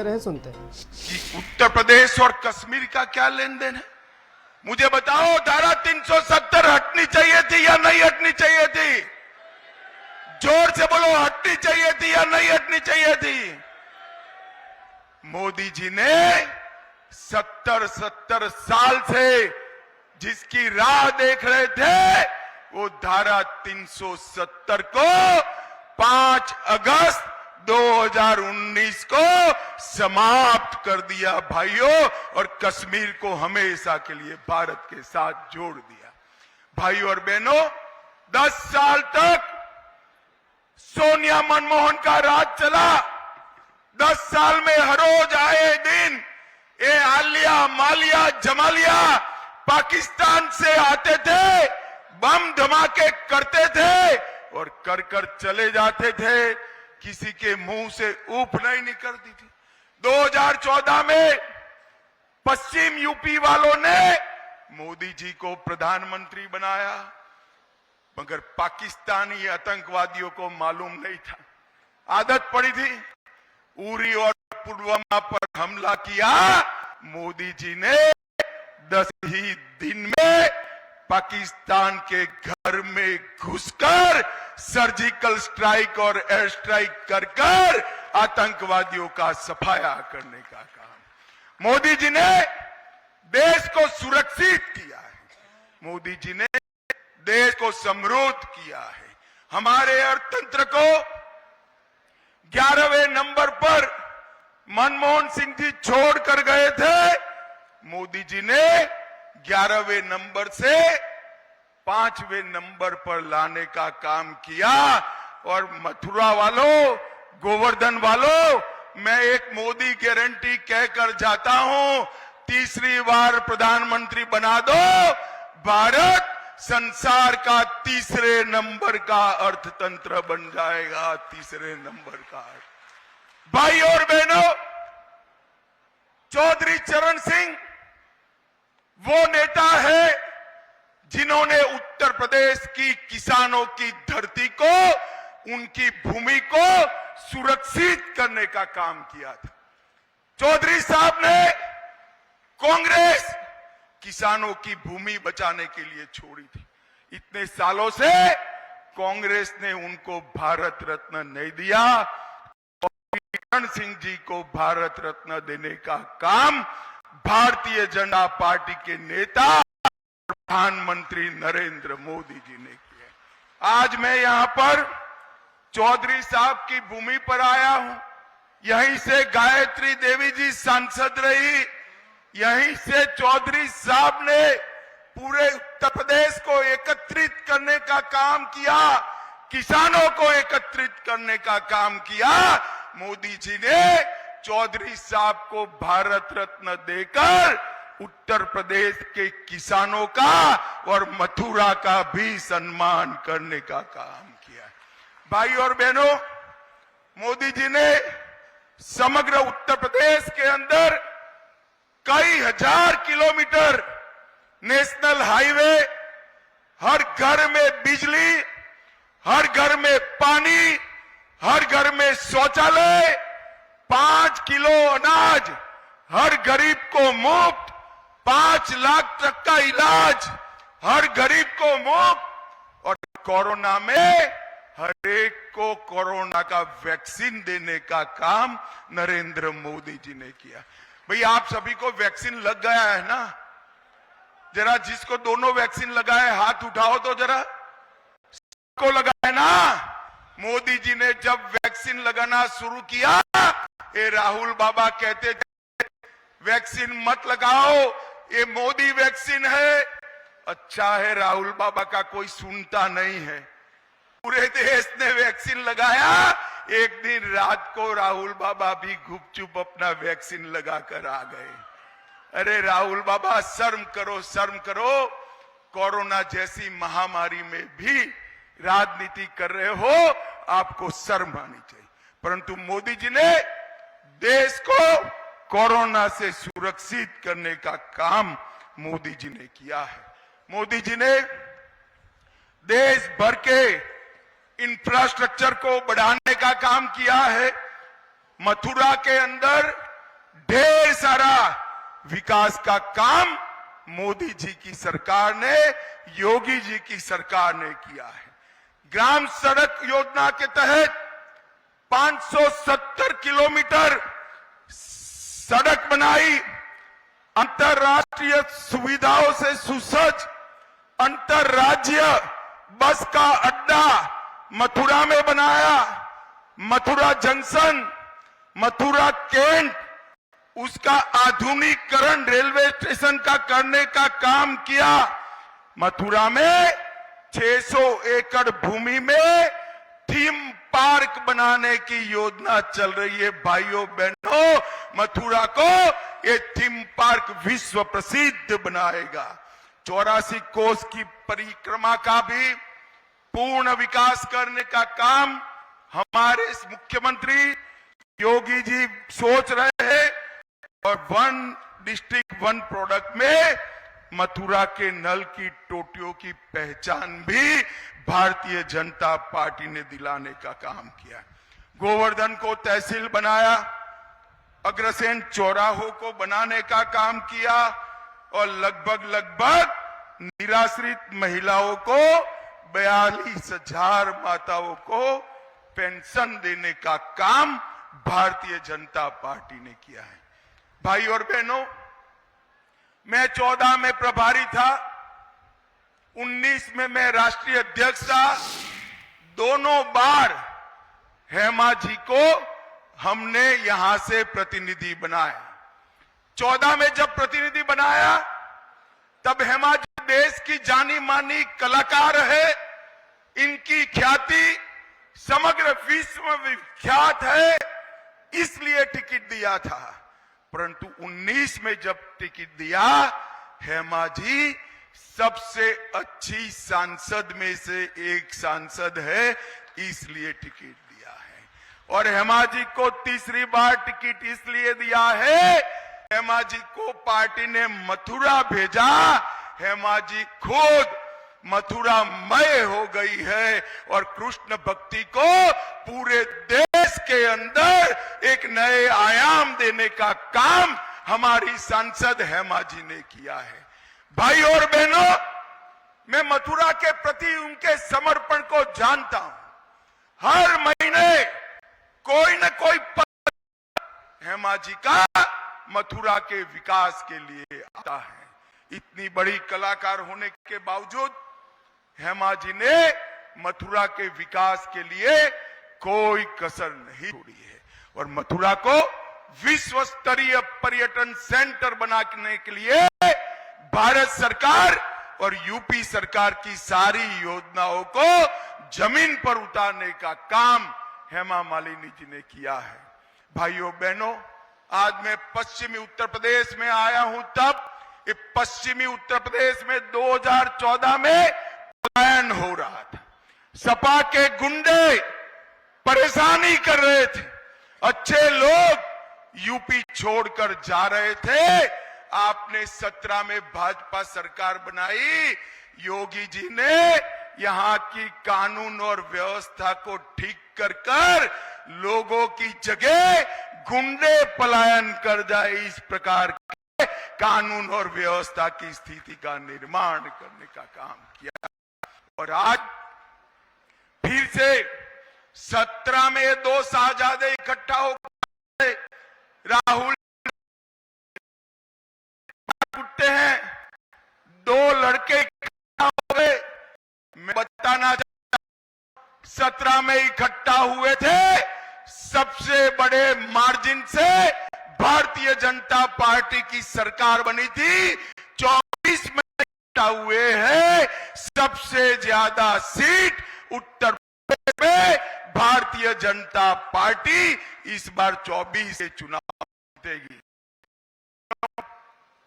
सुनते हैं कि उत्तर प्रदेश और कश्मीर का क्या लेन देन है। मुझे बताओ, धारा 370 हटनी चाहिए थी या नहीं हटनी चाहिए थी? जोर से बोलो, हटनी चाहिए थी या नहीं हटनी चाहिए थी? मोदी जी ने 70 साल से जिसकी राह देख रहे थे, वो धारा 370 को 5 अगस्त 2019 को समाप्त कर दिया भाइयों, और कश्मीर को हमेशा के लिए भारत के साथ जोड़ दिया। भाइयों और बहनों, 10 साल तक सोनिया मनमोहन का राज चला। 10 साल में हर रोज आए दिन ये आलिया मालिया जमालिया पाकिस्तान से आते थे, बम धमाके करते थे और कर कर चले जाते थे, किसी के मुंह से ऊप नहीं निकलती थी। 2014 में पश्चिम यूपी वालों ने मोदी जी को प्रधानमंत्री बनाया, मगर पाकिस्तानी आतंकवादियों को मालूम नहीं था, आदत पड़ी थी। उरी और पुलवामा पर हमला किया, मोदी जी ने 10 ही दिन में पाकिस्तान के घर में घुसकर सर्जिकल स्ट्राइक और एयर स्ट्राइक कर कर आतंकवादियों का सफाया करने का काम मोदी जी ने देश को सुरक्षित किया है। मोदी जी ने देश को समृद्ध किया है। हमारे अर्थतंत्र को 11वें नंबर पर मनमोहन सिंह जी छोड़ कर गए थे, मोदी जी ने 11वें नंबर से 5वें नंबर पर लाने का काम किया। और मथुरा वालों, गोवर्धन वालों, मैं एक मोदी गारंटी कहकर जाता हूं, तीसरी बार प्रधानमंत्री बना दो, भारत संसार का तीसरे नंबर का अर्थतंत्र बन जाएगा। तीसरे नंबर का। भाई और बहनों, चौधरी चरण सिंह वो नेता है जिन्होंने उत्तर प्रदेश की किसानों की धरती को, उनकी भूमि को सुरक्षित करने का काम किया था। चौधरी साहब ने कांग्रेस किसानों की भूमि बचाने के लिए छोड़ी थी। इतने सालों से कांग्रेस ने उनको भारत रत्न नहीं दिया। चरण सिंह जी को भारत रत्न देने का काम भारतीय जनता पार्टी के नेता प्रधानमंत्री नरेंद्र मोदी जी ने किया। आज मैं यहां पर चौधरी साहब की भूमि पर आया हूं। यहीं से गायत्री देवी जी सांसद रही, यहीं से चौधरी साहब ने पूरे उत्तर प्रदेश को एकत्रित करने का काम किया, किसानों को एकत्रित करने का काम किया। मोदी जी ने चौधरी साहब को भारत रत्न देकर उत्तर प्रदेश के किसानों का और मथुरा का भी सम्मान करने का काम किया। भाई और बहनों, मोदी जी ने समग्र उत्तर प्रदेश के अंदर कई हजार किलोमीटर नेशनल हाईवे, हर घर में बिजली, हर घर में पानी, हर घर में शौचालय, 5 किलो अनाज हर गरीब को मुफ्त, 5 लाख तक का इलाज हर गरीब को मुफ्त, और कोरोना में हर एक को कोरोना का वैक्सीन देने का काम नरेंद्र मोदी जी ने किया। भाई, आप सभी को वैक्सीन लग गया है ना? जरा जिसको दोनों वैक्सीन लगाए हाथ उठाओ तो जरा। सबको लगा है ना? मोदी जी ने जब वैक्सीन लगाना शुरू किया, ये राहुल बाबा कहते थे वैक्सीन मत लगाओ, ये मोदी वैक्सीन है। अच्छा है राहुल बाबा का कोई सुनता नहीं है। पूरे देश ने वैक्सीन लगाया। एक दिन रात को राहुल बाबा भी गुपचुप अपना वैक्सीन लगाकर आ गए। अरे राहुल बाबा, शर्म करो, शर्म करो। कोरोना जैसी महामारी में भी राजनीति कर रहे हो, आपको शर्म आनी चाहिए। परंतु मोदी जी ने देश को कोरोना से सुरक्षित करने का काम मोदी जी ने किया है। मोदी जी ने देश भर के इंफ्रास्ट्रक्चर को बढ़ाने का काम किया है। मथुरा के अंदर ढेर सारा विकास का काम मोदी जी की सरकार ने, योगी जी की सरकार ने किया है। ग्राम सड़क योजना के तहत 570 किलोमीटर सड़क बनाई, अंतरराष्ट्रीय सुविधाओं से सुसज्ज अंतरराज्य बस का अड्डा मथुरा में बनाया। मथुरा जंक्शन, मथुरा कैंट, उसका आधुनिकीकरण रेलवे स्टेशन का करने का काम किया। मथुरा में 600 एकड़ भूमि में थीम पार्क बनाने की योजना चल रही है। भाइयों बहनों, मथुरा को ये थीम पार्क विश्व प्रसिद्ध बनाएगा। 84 कोस की परिक्रमा का भी पूर्ण विकास करने का काम हमारे मुख्यमंत्री योगी जी सोच रहे हैं और वन डिस्ट्रिक्ट वन प्रोडक्ट में मथुरा के नल की टोटियों की पहचान भी भारतीय जनता पार्टी ने दिलाने का काम किया। गोवर्धन को तहसील बनाया, अग्रसेन चौराहों को बनाने का काम किया और लगभग निराश्रित महिलाओं को 42,000 माताओं को पेंशन देने का काम भारतीय जनता पार्टी ने किया है। भाई और बहनों, मैं 14 में प्रभारी था, 19 में मैं राष्ट्रीय अध्यक्ष था। दोनों बार हेमा जी को हमने यहां से प्रतिनिधि बनाया। 14 में जब प्रतिनिधि बनाया तब हेमा जी देश की जानी मानी कलाकार है, इनकी ख्याति समग्र विश्व में विख्यात है, इसलिए टिकट दिया था। परंतु 19 में जब टिकट दिया, हेमा जी सबसे अच्छी सांसद में से एक सांसद है, इसलिए टिकट दिया है। और हेमा जी को तीसरी बार टिकट इसलिए दिया है, हेमा जी को पार्टी ने मथुरा भेजा, हेमा जी खुद मथुरामय हो गई है और कृष्ण भक्ति को पूरे देश के अंदर एक नए आयाम देने का काम हमारी सांसद हेमा जी ने किया है। भाई और बहनों, मैं मथुरा के प्रति उनके समर्पण को जानता हूं। हर महीने कोई न कोई हेमा जी का मथुरा के विकास के लिए आता है। इतनी बड़ी कलाकार होने के बावजूद हेमा जी ने मथुरा के विकास के लिए कोई कसर नहीं छोड़ी है और मथुरा को विश्व स्तरीय पर्यटन सेंटर बनाने के लिए भारत सरकार और यूपी सरकार की सारी योजनाओं को जमीन पर उतारने का काम हेमा मालिनी जी ने किया है। भाइयों बहनों, आज मैं पश्चिमी उत्तर प्रदेश में आया हूं, तब पश्चिमी उत्तर प्रदेश में 2014 में पलायन हो रहा था। सपा के गुंडे परेशानी कर रहे थे, अच्छे लोग यूपी छोड़कर जा रहे थे। आपने 17 में भाजपा सरकार बनाई, योगी जी ने यहां की कानून और व्यवस्था को ठीक कर लोगों की जगह गुंडे पलायन कर जाए, इस प्रकार के कानून और व्यवस्था की स्थिति का निर्माण करने का काम किया। और आज फिर से 17 में 2 साहजादे इकट्ठा हो गए, राहुल उठते हैं, 2 लड़के इकट्ठा हो गए। मैं बताना चाहता हूं, 17 में इकट्ठा हुए थे, सबसे बड़े मार्जिन से भारतीय जनता पार्टी की सरकार बनी थी। 24 में इकट्ठा हुए हैं, सबसे ज्यादा सीट उत्तर प्रदेश में भारतीय जनता पार्टी इस बार 24 से चुनाव जीतेगी।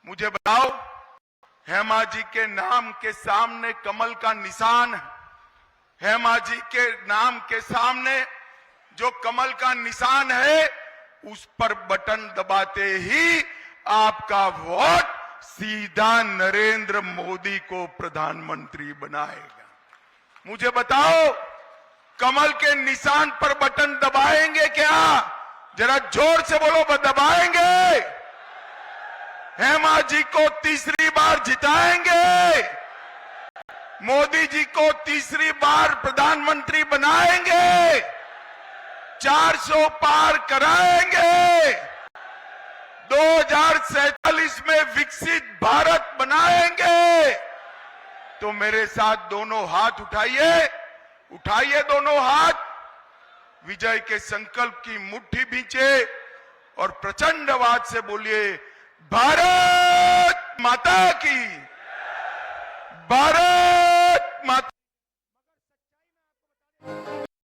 मुझे बताओ, हेमा जी के नाम के सामने कमल का निशान है। हेमा जी के नाम के सामने जो कमल का निशान है, उस पर बटन दबाते ही आपका वोट सीधा नरेंद्र मोदी को प्रधानमंत्री बनाएगा। मुझे बताओ, कमल के निशान पर बटन दबाएंगे क्या? जरा जोर से बोलो, दबाएंगे? हेमा जी को तीसरी बार जिताएंगे, मोदी जी को तीसरी बार प्रधानमंत्री बनाएंगे, 400 पार कराएंगे, 2047 में विकसित भारत बनाएंगे। तो मेरे साथ दोनों हाथ उठाइए, उठाइए दोनों हाथ, विजय के संकल्प की मुट्ठी भींचे और प्रचंड आवाज से बोलिए, भारत माता की, भारत माता